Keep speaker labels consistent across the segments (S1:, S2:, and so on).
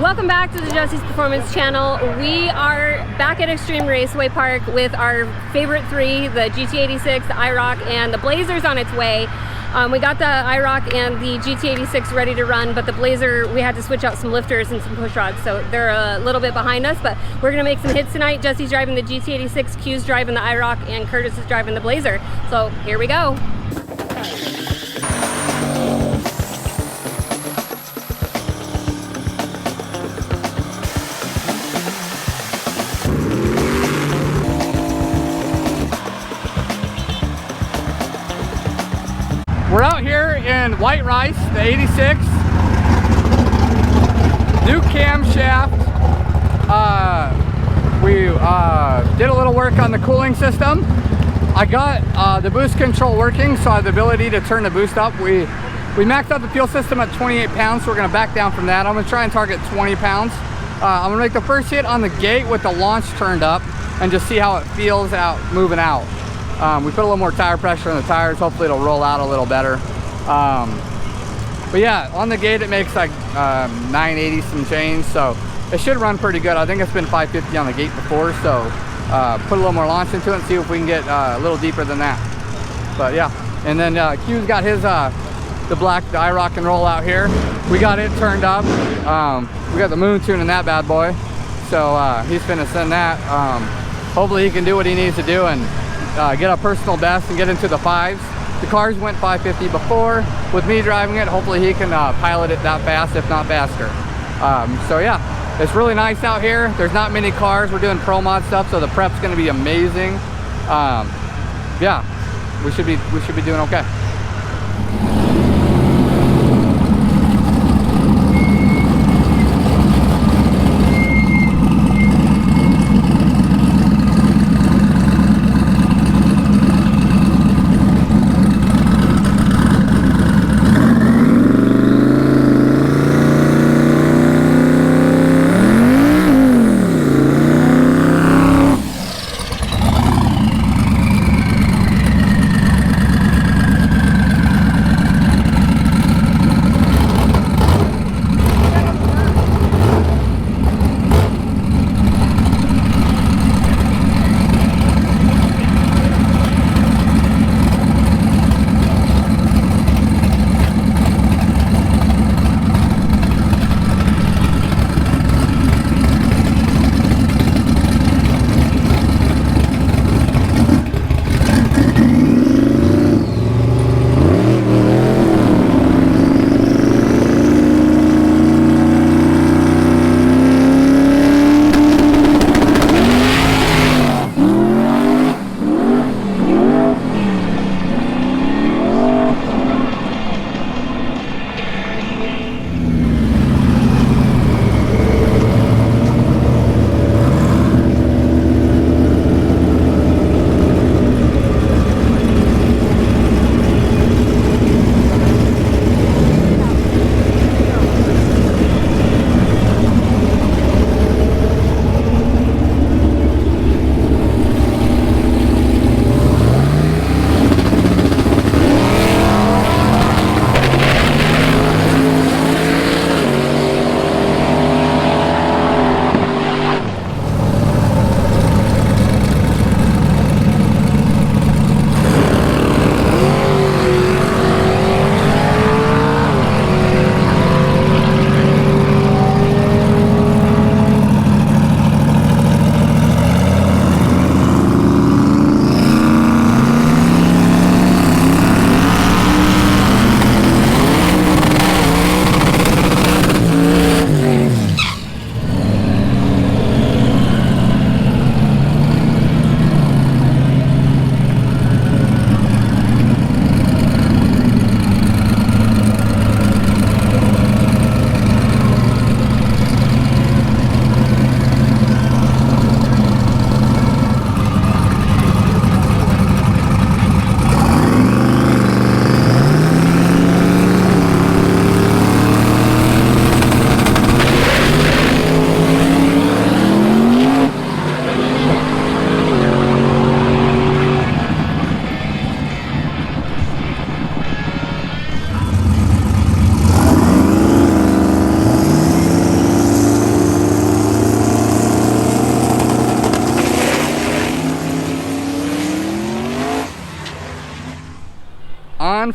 S1: Welcome back to the Jessie's Performance channel. We are back at Extreme Raceway Park with our favorite three, the GT86, the IROC, and the Blazer's on its way. We got the IROC and the GT86 ready to run, but the Blazer, we had to switch out some lifters and some push rods, so they're a little bit behind us, but we're gonna make some hits tonight. Jessie's driving the GT86, Q's driving the IROC, and Curtis is driving the Blazer. So here we go.
S2: We're out here in White Rice, the 86, new camshaft. We did a little work on the cooling system. I got the boost control working, so I have the ability to turn the boost up. We maxed out the fuel system at 28 pounds, so we're gonna back down from that. I'm gonna try and target 20 pounds. I'm gonna make the first hit on the gate with the launch turned up and just see how it feels out moving out. We put a little more tire pressure on the tires. Hopefully it'll roll out a little better. But yeah, on the gate it makes like 980 some change, so it should run pretty good. I think it's been 550 on the gate before, so put a little more launch into it and see if we can get a little deeper than that. But yeah, and then Q's got his the IROC and roll out here. We got it turned up. We got the moon tune in that bad boy, so he's finna send that. Hopefully he can do what he needs to do and get a personal best and get into the fives. The cars went 550 before. With me driving it, hopefully he can pilot it that fast, if not faster. So yeah, it's really nice out here. There's not many cars. We're doing pro mod stuff, so the prep's gonna be amazing. Yeah, we should be doing okay.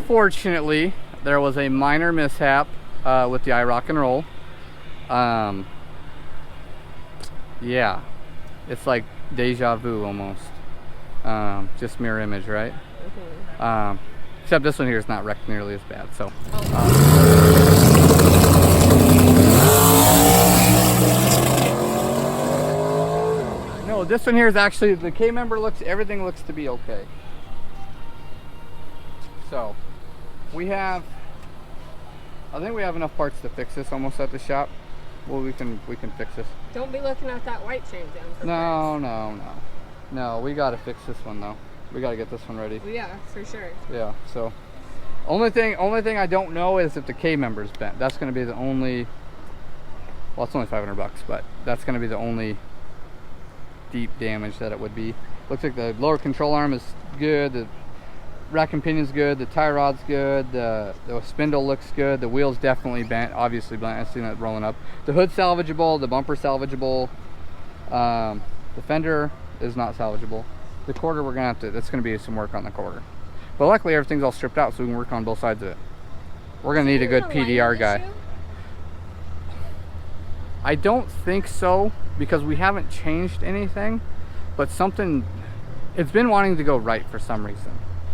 S2: unfortunately, there was a minor mishap with the IROC and roll. Yeah, it's like deja vu almost. Just mirror image, right? Except this one here is not wrecked nearly as bad. So. No, this one here is actually, the K member looks, everything looks to be okay. So, we have, I think we have enough parts to fix this almost at the shop. Well, we can fix this.
S1: Don't be looking at that white chain down.
S2: No, we gotta fix this one though. We gotta get this one ready.
S1: Yeah, for sure.
S2: Yeah, so only thing I don't know is if the K member's bent. That's gonna be the only, well, it's only $500, but that's gonna be the only deep damage that it would be. Looks like the lower control arm is good, the rack and pinion's good, the tie rod's good, the spindle looks good, the wheel's definitely bent, obviously bent. I've seen that rolling up. The hood's salvageable, the bumper's salvageable, the fender is not salvageable. The quarter, we're gonna have to, that's gonna be some work on the quarter. But luckily everything's all stripped out so we can work on both sides of it. We're gonna need a good PDR guy.
S1: Issue?
S2: I don't think so, because we haven't changed anything, but something, it's been wanting to go right for some reason.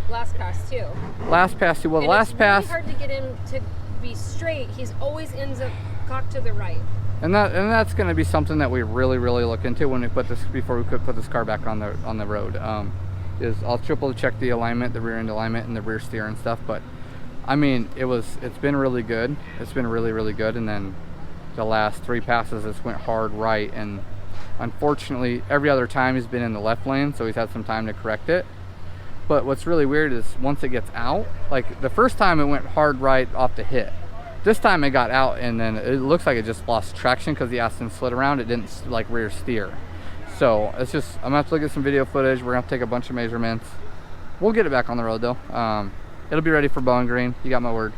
S1: Last pass too.
S2: Last pass too. Well,
S1: and
S2: last pass.
S1: It's really hard to get him to be straight. He's always ends up cocked to the right.
S2: And that's going to be something that we really look into when we put this, before we could put this car back on the road. Is I'll triple check the alignment, the rear end alignment, and the rear steer and stuff. But I mean, it's been really good. It's been really good. And then the last 3 passes, it's went hard right. And unfortunately, every other time he's been in the left lane, so he's had some time to correct it. But what's really weird is once it gets out, like the first time it went hard right off the hit. This time it got out and then it looks like it just lost traction because the Aston slid around. It didn't like rear steer. So it's just, I'm gonna have to look at some video footage. We're gonna have to take a bunch of measurements. We'll get it back on the road though. It'll be ready for Bowling Green. You got my word.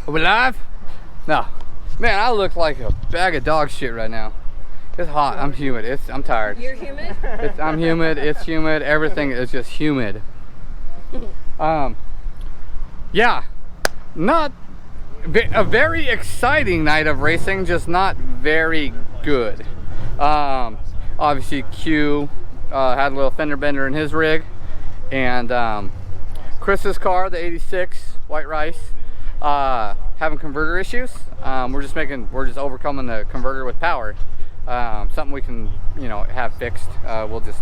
S2: Are we live? No. Man, I look like a bag of dog shit right now. It's hot. I'm humid. I'm tired.
S1: You're humid?
S2: I'm humid. It's humid. Everything is just humid. Yeah. Not a very exciting night of racing, just not very good. Obviously Q had a little fender bender in his rig, and Chris's car, the 86 White Rice, having converter issues. We're just overcoming the converter with power. Something we can, have fixed. We'll just,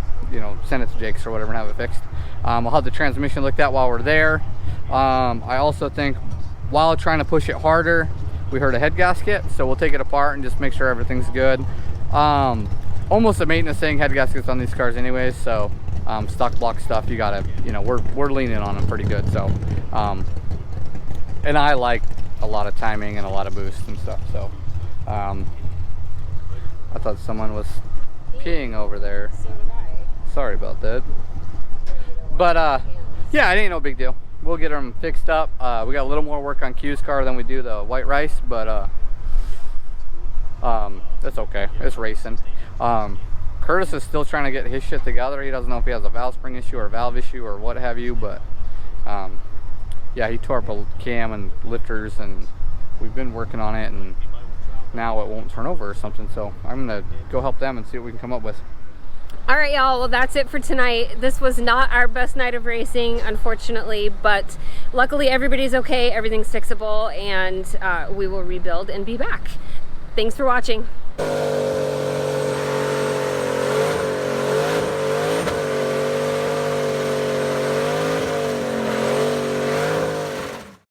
S2: send it to Jake's or whatever and have it fixed. I'll have the transmission looked at while we're there. I also think while trying to push it harder, we heard a head gasket, so we'll take it apart and just make sure everything's good. Almost a maintenance thing, head gaskets on these cars anyways, so stock block stuff, you gotta, we're leaning on them pretty good. So and I like a lot of timing and a lot of boost and stuff, so I thought someone was peeing over there.
S1: So did I.
S2: Sorry about that. But yeah, it ain't no big deal. We'll get them fixed up. We got a little more work on Q's car than we do the White Rice, but it's okay. It's racing. Curtis is still trying to get his shit together. He doesn't know if he has a valve spring issue or a valve issue or what have you, but yeah, he tore up a cam and lifters, and we've been working on it, and now it won't turn over or something. So I'm gonna go help them and see what we can come up with.
S1: All right, y'all, well, that's it for tonight. This was not our best night of racing, unfortunately, but luckily everybody's okay, everything's fixable, and we will rebuild and be back. Thanks for watching.